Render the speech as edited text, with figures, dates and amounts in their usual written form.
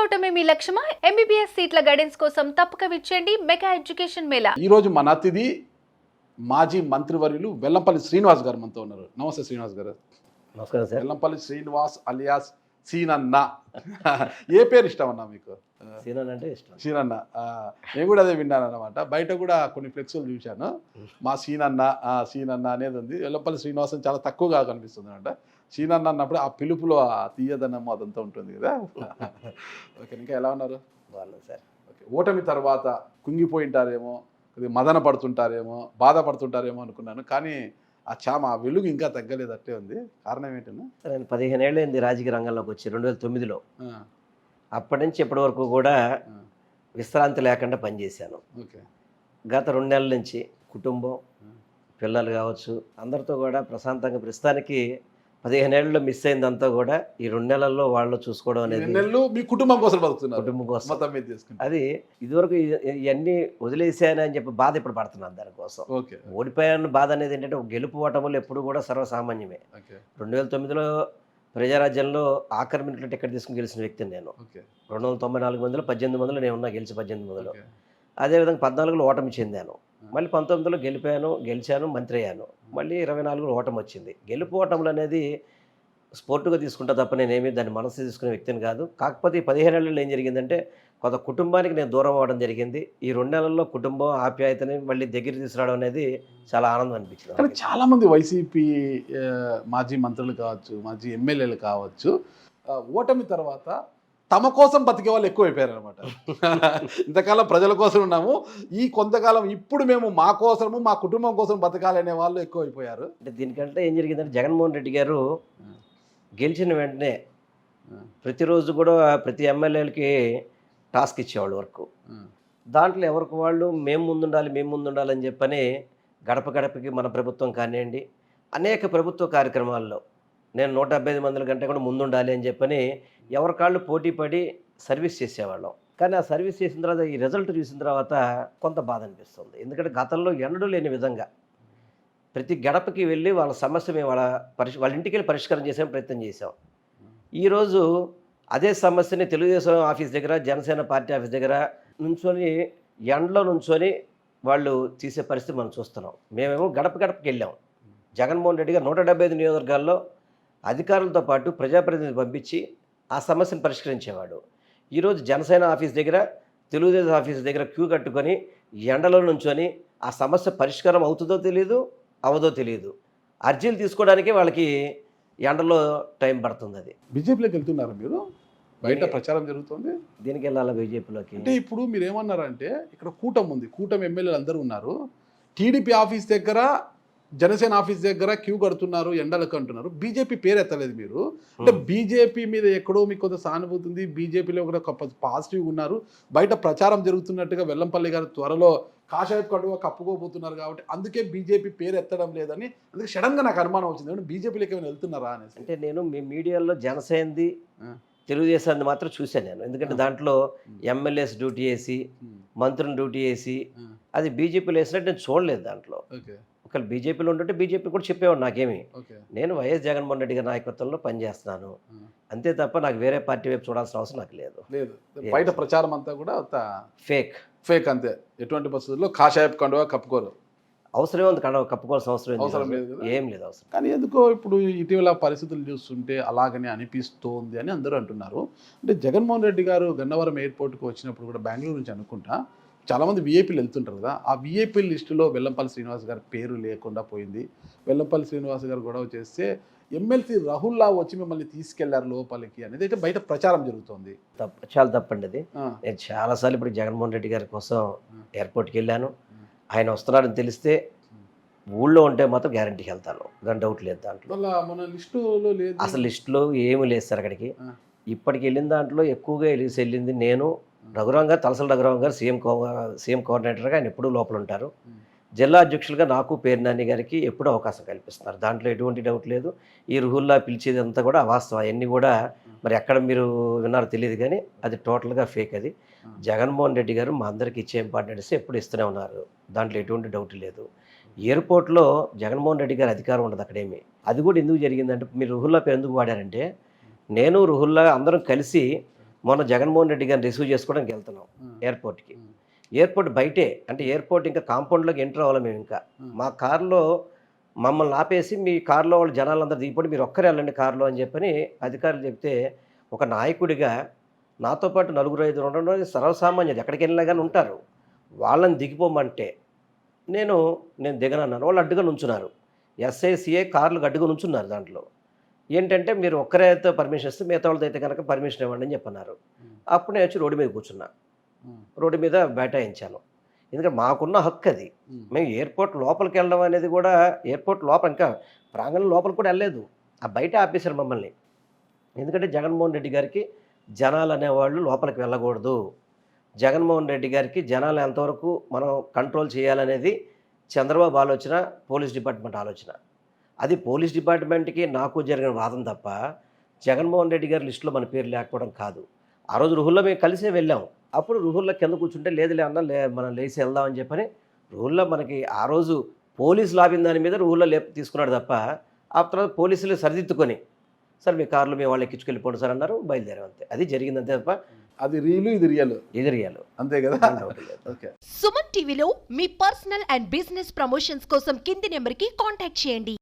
కావటమే మీ లక్ష్యమా? MBBS సీట్ల guidance కోసం తప్పక విచ్చేయండి మెగా ఎడ్యుకేషన్ మేళా. ఈరోజు మన అతిథి మాజీ మంత్రివర్యులు వెల్లంపల్లి శ్రీనివాస్ గారు మనతో ఉన్నారు. నమస్తే శ్రీనివాస్ గారు. నమస్కారం సార్. వెల్లంపల్లి శ్రీనివాస్ అలియాస్ సీనన్న. ఏ పేరు ఇష్టం అన్నా మీకు? సీనన్న అంటే ఇష్టం. సీనన్న. నేను కూడా అదే విన్నాను అనమాట. బయట కూడా కొన్ని ఫ్లెక్సులు చూశాను. మా సీనన్న సీనన్న అనేది ఉంది. వెల్లంపల్లి శ్రీనివాస్ అని చాలా తక్కువగా కనిపిస్తుంది అనమాట. సీనన్న అన్నప్పుడు ఆ పిలుపులో ఆ తీయదనం అదంతా ఉంటుంది కదా. ఓకే, ఇంకా ఎలా ఉన్నారు? బాగున్నాను సార్. ఓకే, ఓటమి తర్వాత కుంగిపోయింటారేమో, కొద్దిగా మదన పడుతుంటారేమో, బాధపడుతుంటారేమో అనుకున్నాను. కానీ ఆ వెలుగు ఇంకా తగ్గలేదు, అట్లే ఉంది. కారణం ఏంటన్నా? సార్ నేను 15 ఏళ్ళైంది రాజకీయ రంగంలోకి వచ్చి 2009లో. అప్పటి నుంచి ఇప్పటి వరకు కూడా విశ్రాంతి లేకుండా పనిచేశాను. ఓకే. గత 2 నెలల నుంచి కుటుంబం, పిల్లలు కావచ్చు, అందరితో కూడా ప్రశాంతంగా ప్రస్తుతానికి 15 ఏళ్ళలో మిస్ అయిందంతా కూడా ఈ 2 నెలల్లో వాళ్ళు చూసుకోవడం అనేది నెలలు మీ కుటుంబం కోసం బతుకుతున్నారు. కుటుంబం కోసం మొత్తం మీద తీసుకుంటారు. అది ఇదివరకు ఇవన్నీ వదిలేసాను అని చెప్పి బాధ ఇప్పుడు పడుతున్నాను దానికోసం. ఓకే. ఓడిపోయాను బాధ అనేది ఏంటంటే గెలుపు ఓటములు ఎప్పుడు కూడా సర్వసామాన్యమే. ఓకే. 2009లో ప్రజారాజ్యంలో ఆఖరి మినిట్లో టికెట్ తీసుకుని గెలిచిన వ్యక్తిని నేను. ఓకే. 294 మందిలో 18 మందిలో నేను ఉన్నా, గెలిచి 18 మందిలో. ఓకే. అదేవిధంగా 14లో ఓటమి చెందాను. మళ్ళీ 19లో గెలిచాను, మంత్రి అయ్యాను. మళ్ళీ 24లో ఓటమి వచ్చింది. గెలుపు ఓటములు అనేది స్పోర్టుగా తీసుకుంటా తప్ప నేనేమి దాన్ని మనసు తీసుకునే వ్యక్తిని కాదు. కాకపోతే ఈ 15 ఏళ్ళలో ఏం జరిగిందంటే కొంత కుటుంబానికి నేను దూరం అవ్వడం జరిగింది. ఈ 2 నెలల్లో కుటుంబం ఆప్యాయతని మళ్ళీ దగ్గర తీసుకురావడం అనేది చాలా ఆనందం అనిపించింది. కానీ చాలామంది వైసీపీ మాజీ మంత్రులు కావచ్చు, మాజీ ఎమ్మెల్యేలు కావచ్చు, ఓటమి తర్వాత తమ కోసం బతికే వాళ్ళు ఎక్కువైపోయారు అనమాట. ఇంతకాలం ప్రజల కోసం ఉన్నాము, ఈ కొంతకాలం ఇప్పుడు మేము మా కోసము మా కుటుంబం కోసం బతకాలనే వాళ్ళు ఎక్కువైపోయారు. అంటే దీనికంటే ఏం జరిగిందంటే జగన్మోహన్ రెడ్డి గారు గెలిచిన వెంటనే ప్రతిరోజు కూడా ప్రతి ఎమ్మెల్యేలకి టాస్క్ ఇచ్చేవాళ్ళు వర్క్. దాంట్లో ఎవరికి వాళ్ళు మేము ముందుండాలి అని చెప్పని గడప గడపకి మన ప్రభుత్వం కానివ్వండి, అనేక ప్రభుత్వ కార్యక్రమాల్లో నేను 175 మంది కంటే కూడా ముందుండాలి అని చెప్పని ఎవరికాళ్ళు పోటీ పడి సర్వీస్ చేసేవాళ్ళం. కానీ ఆ సర్వీస్ చేసిన తర్వాత ఈ రిజల్ట్ చూసిన తర్వాత కొంత బాధ అనిపిస్తుంది. ఎందుకంటే గతంలో ఎన్నడూ లేని విధంగా ప్రతి గడపకి వెళ్ళి వాళ్ళ సమస్య మేము వాళ్ళ ఇంటికి వెళ్ళి పరిష్కారం చేసే ప్రయత్నం చేసాం. ఈరోజు అదే సమస్యని తెలుగుదేశం ఆఫీస్ దగ్గర, జనసేన పార్టీ ఆఫీస్ దగ్గర ఎండలో నుంచొని వాళ్ళు తీసే పరిస్థితి మనం చూస్తున్నాం. మేమేమో గడప గడపకి వెళ్ళాం. జగన్మోహన్ రెడ్డి గారు 175 నియోజకవర్గాల్లో అధికారులతో పాటు ప్రజాప్రతినిధులు పంపించి ఆ సమస్యను పరిష్కరించేవాడు. ఈరోజు జనసేన ఆఫీస్ దగ్గర, తెలుగుదేశం ఆఫీస్ దగ్గర క్యూ కట్టుకొని ఎండలో నుంచొని ఆ సమస్య పరిష్కారం అవుతుందో తెలియదు, అవదో తెలియదు. అర్జీలు తీసుకోవడానికి వాళ్ళకి ఎండలో టైం పడుతుంది. అది బీజేపీలోకి వెళ్తున్నారు మీరు? బయట ప్రచారం జరుగుతుంది. దీనికి వెళ్ళాలా బీజేపీలోకి? అంటే ఇప్పుడు మీరు ఏమన్నారంటే ఇక్కడ కూటమి ఉంది, కూటమి ఎమ్మెల్యేలు అందరూ ఉన్నారు. టీడీపీ ఆఫీస్ దగ్గర, జనసేన ఆఫీస్ దగ్గర క్యూ కడుతున్నారు, ఎండలకు అంటున్నారు. బీజేపీ పేరు ఎత్తలేదు మీరు. అంటే బీజేపీ మీద ఎక్కడో మీకు కొంత సానుభూతి ఉంది, బీజేపీలో కూడా పాజిటివ్గా ఉన్నారు. బయట ప్రచారం జరుగుతున్నట్టుగా వెల్లంపల్లి గారు త్వరలో కాషాయ కండువా కప్పుకోబోతున్నారు కాబట్టి అందుకే బీజేపీ పేరు ఎత్తడం లేదని, అందుకే సడన్గా నాకు అనుమానం వచ్చింది బీజేపీలోకి ఏమైనా వెళ్తున్నారా అనేసి. అంటే నేను మీ మీడియాలో జనసేనది, తెలుగుదేశాన్ని మాత్రం చూశాను నేను. ఎందుకంటే దాంట్లో ఎమ్మెల్యేస్ డ్యూటీ వేసి, మంత్రులను డ్యూటీ వేసి, అది బీజేపీలో వేసినట్టు నేను చూడలేదు. దాంట్లో ఒకవేళ బీజేపీలో ఉంటుంటే బీజేపీ కూడా చెప్పేవాడు నాకేమి. నేను వైఎస్ జగన్మోహన్ రెడ్డి గారి నాయకత్వంలో పనిచేస్తున్నాను అంతే తప్ప నాకు వేరే పార్టీ వైపు చూడాల్సిన అవసరం నాకు లేదు. బయట ప్రచారం అంతా కూడా ఫేక్ అంతే. ఎటువంటి పరిస్థితుల్లో కాషాయపు కండువా కప్పుకోరు. అవసరం ఉంది కప్పుకోవాల్సిన అవసరం లేదు, ఏం లేదు అవసరం. కానీ ఎందుకో ఇప్పుడు ఇటీవల పరిస్థితులు చూస్తుంటే అలాగనే అనిపిస్తోంది అని అందరూ అంటున్నారు. అంటే జగన్మోహన్ రెడ్డి గారు గన్నవరం ఎయిర్పోర్ట్కి వచ్చినప్పుడు కూడా బెంగళూరు నుంచి అనుకుంటా చాలామంది వీఐపీలు వెళ్తుంటారు కదా, ఆ వీఐపీ లిస్టులో వెల్లంపల్లి శ్రీనివాస్ గారి పేరు లేకుండా పోయింది. వెల్లంపల్లి శ్రీనివాస్ గారు గొడవ చేస్తే ఎమ్మెల్సీ రాహుల్లా వచ్చి మిమ్మల్ని తీసుకెళ్లారు లోపలికి అనేది అయితే బయట ప్రచారం జరుగుతుంది. చాలా తప్పండి అది. నేను చాలాసార్లు ఇప్పుడు జగన్మోహన్ రెడ్డి గారి కోసం ఎయిర్పోర్ట్కి వెళ్ళాను. ఆయన వస్తున్నారని తెలిస్తే ఊళ్ళో ఉంటే మాత్రం గ్యారంటీకి వెళ్తాను, దాని డౌట్ లేదు. దాంట్లో అసలు లిస్టులో ఏమీ లేదు సార్. అక్కడికి ఇప్పటికి వెళ్ళిన దాంట్లో ఎక్కువగా వెళ్ళింది నేను, తలసల రఘురాం గారు సీఎం కోఆర్డినేటర్గా ఆయన ఎప్పుడూ లోపల ఉంటారు. జిల్లా అధ్యక్షులుగా నాకు పేర్నాని గారికి ఎప్పుడూ అవకాశం కల్పిస్తున్నారు. దాంట్లో ఎటువంటి డౌట్ లేదు. ఈ రుహుల్లా పిలిచేది అంతా కూడా అవాస్తవం. అవన్నీ కూడా మరి ఎక్కడ మీరు విన్నారో తెలియదు, కానీ అది టోటల్గా ఫేక్. అది జగన్మోహన్ రెడ్డి గారు మా అందరికీ ఇచ్చే ఇంపార్టెన్స్ ఎప్పుడు ఇస్తూనే ఉన్నారు, దాంట్లో ఎటువంటి డౌట్ లేదు. ఎయిర్పోర్ట్లో జగన్మోహన్ రెడ్డి గారి అధికారం ఉండదు అక్కడేమి. అది కూడా ఎందుకు జరిగిందంటే మీరు రుహుల్లా పేరు ఎందుకు వాడారంటే, నేను రుహుల్లా అందరం కలిసి మొన్న జగన్మోహన్ రెడ్డి గారిని రిసీవ్ చేసుకోవడానికి వెళ్తున్నాం ఎయిర్పోర్ట్కి. ఎయిర్పోర్ట్ బయటే, అంటే ఎయిర్పోర్ట్ ఇంకా కాంపౌండ్లోకి ఎంటర్ అవ్వాలి మేము. ఇంకా మా కారులో మమ్మల్ని ఆపేసి, మీ కారులో వాళ్ళు జనాలందరూ దిగిపోయి మీరు ఒక్కరే వెళ్ళండి కారులో అని చెప్పని అధికారులు చెప్తే, ఒక నాయకుడిగా నాతో పాటు 4-5 ఉండడం సర్వసామాన్యది, ఎక్కడికి వెళ్ళినా కానీ ఉంటారు. వాళ్ళని దిగిపోమంటే నేను దిగనన్నాను. వాళ్ళు అడ్డుగా నుంచున్నారు. ఎస్ఐసిఏ కార్లకు అడ్డుగా నుంచున్నారు. దాంట్లో ఏంటంటే మీరు ఒక్కరే అయితే పర్మిషన్ ఇస్తే మిగతా వాళ్ళతో అయితే కనుక పర్మిషన్ ఇవ్వండి అని చెప్పన్నారు. అప్పుడు నేను వచ్చి రోడ్డు మీద కూర్చున్నా, రోడ్డు మీద బైఠాయించాను. ఎందుకంటే మాకున్న హక్కు అది. మేము ఎయిర్పోర్ట్ లోపలికి వెళ్ళడం అనేది కూడా, ఎయిర్పోర్ట్ లోపల ఇంకా ప్రాంగణం లోపల కూడా వెళ్ళలేదు, ఆ బయట ఆపేశారు మమ్మల్ని. ఎందుకంటే జగన్మోహన్ రెడ్డి గారికి జనాలు అనేవాళ్ళు లోపలికి వెళ్ళకూడదు, జగన్మోహన్ రెడ్డి గారికి జనాలు ఎంతవరకు మనం కంట్రోల్ చేయాలనేది చంద్రబాబు ఆలోచన, పోలీస్ డిపార్ట్మెంట్ ఆలోచన. అది పోలీస్ డిపార్ట్మెంట్కి నాకు జరిగిన వాదన తప్ప జగన్మోహన్ రెడ్డి గారి లిస్టులో మన పేరు లేకపోవడం కాదు. ఆ రోజు రుహుల్లో మేము కలిసే వెళ్ళాం. అప్పుడు రుహుల్లో కింద కూర్చుంటే లేదులే అన్న మనం లేచి వెళ్దామని చెప్పని రుహుల్లో మనకి ఆ రోజు పోలీసు లాభిన దాని మీద రుహుల్లో తీసుకున్నాడు తప్ప, ఆ తర్వాత పోలీసులు సరిదిద్దుకొని సార్ మీ కార్లో మేము వాళ్ళు ఎక్కించుకెళ్ళిపోండి సార్ అన్నారు, బయలుదేరాం. అంతే, అది జరిగింది అంతే తప్ప అది రీలు ఇది రియల్, ఇది రియల్, అంతే కదా. ఓకే. సుమన్ టీవీలో మీ పర్సనల్ అండ్ బిజినెస్ ప్రమోషన్స్ కోసం కింది నెంబర్కి కాంటాక్ట్ చేయండి.